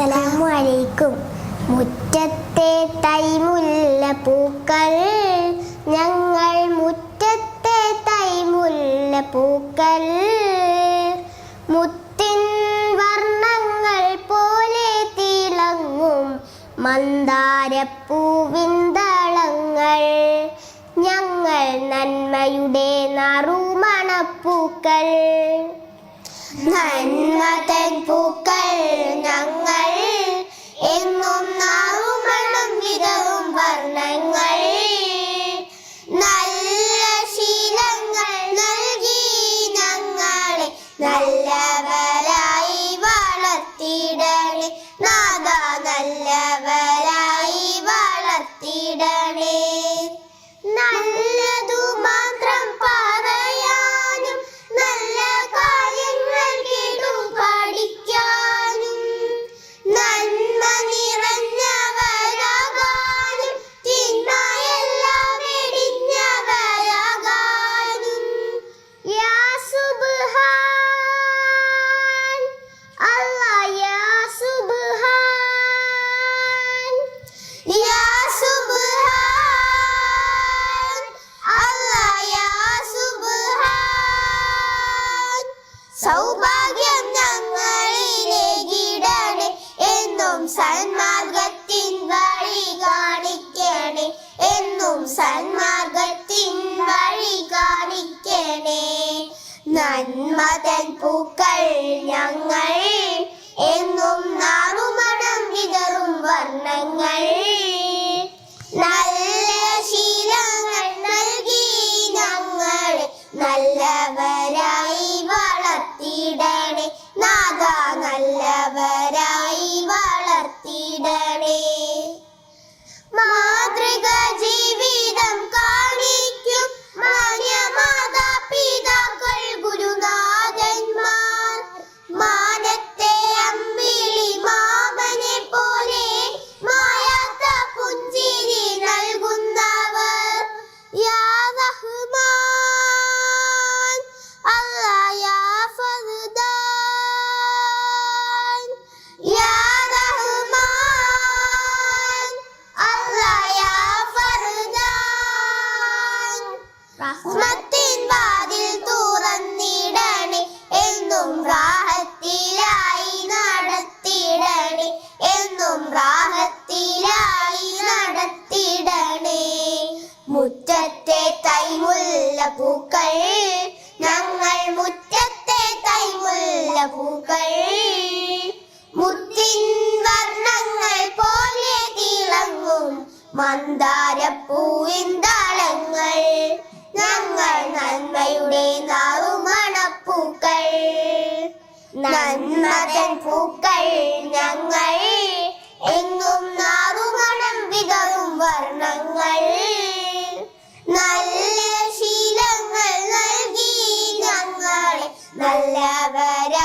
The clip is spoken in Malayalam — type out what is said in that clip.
അസ്സലാമു അലൈക്കും. മുറ്റത്തെ തൈമുല്ല പൂക്കൾ, ഞങ്ങൾ മുറ്റത്തെ തൈമുല്ല പൂക്കൾ, മുത്തിൻ വർണ്ണങ്ങൾ പോലെ തിളങ്ങും മന്ദാരപ്പൂവിൻ ദളങ്ങൾ, ഞങ്ങൾ നന്മയുടെ നറുമണപ്പൂക്കൾ. നന്മ തൻ പൂക്കൾ ഞങ്ങൾ, എന്നും നറുമണം വിതറും വർണ്ണങ്ങൾ, നല്ല ശീലങ്ങൾ നൽകി ഞങ്ങളെ നല്ലവരായി വളർത്തിടണേ നാഥ, നല്ലവരായി വളർത്തിടണേ. നല്ലതു മാത്രം പറയാനും നല്ല കാര്യങ്ങൾ കേട്ടു പഠിക്കാനും, നന്മ നിറഞ്ഞവരാകാനും തിന്മയെല്ലാം വെടിഞ്ഞവരാകാനും. യാ സുബ്ഹാൻ അല്ലാഹ്, യാ സുബ്ഹാൻ, യാ സുബ്ഹാൻ അല്ലാഹ്, യാ സുബ്ഹാൻ. സൗഭാഗ്യം ഞങ്ങളിലേകിടണേ, എന്നും സന്മാർഗത്തിൻ വഴി കാണിക്കണേ, എന്നും സന്മാർഗത്തിൻ വഴി കാണിക്കണേ. നന്മ തൻ പൂക്കൾ ഞങ്ങൾ, എന്നും നാറുമണം വിതറും വർണ്ണങ്ങൾ, നല്ല ശീലങ്ങൾ നൽകി ഞങ്ങളെ നല്ലവരായി വളർത്തിടണേ നാഥ, നല്ലവരായി വളർത്തിടണേ. മാതൃക ജീവിതം കാണിക്കും മാന്യ മാതാപിതാക്കൾ ഗുരുനാഥന്മാർ, മാനത്തെ അമ്പിളി മാമനെ പോലെ മായാത്ത പുഞ്ചിരി നൽകുന്നവർ. യാ റഹ്മാൻ അല്ലാഹ്, യാ ഫർദാൻ, യാ റഹ്മാൻ അല്ലാഹ്, യാ ഫർദാൻ. റഹ്മത്തിൻ വാതിൽ തുറന്നിടണേ, എന്നും റാഹത്തിലായി നടത്തിടണേ, എന്നും റാഹത്തിലായി നടത്തിടണേ. മുറ്റത്തെ തൈമുല്ല പൂക്കൾ ഞങ്ങൾ, മുറ്റത്തെ തൈമുല്ല പൂക്കൾ, മുത്തിൻ വർണ്ണങ്ങൾ പോലെ തിളങ്ങും മന്ദാരപ്പൂവിൻ ദളങ്ങൾ, ഞങ്ങൾ നന്മയുടെ നറുമണപ്പൂക്കൾ. നന്മ തൻ പൂക്കൾ ഞങ്ങൾ, എങ്ങും നാറുമണം വിതറും വർണ്ണങ്ങൾ, നല്ല ശീലങ്ങൾ നൽകി ഞങ്ങളെ നല്ലവരായി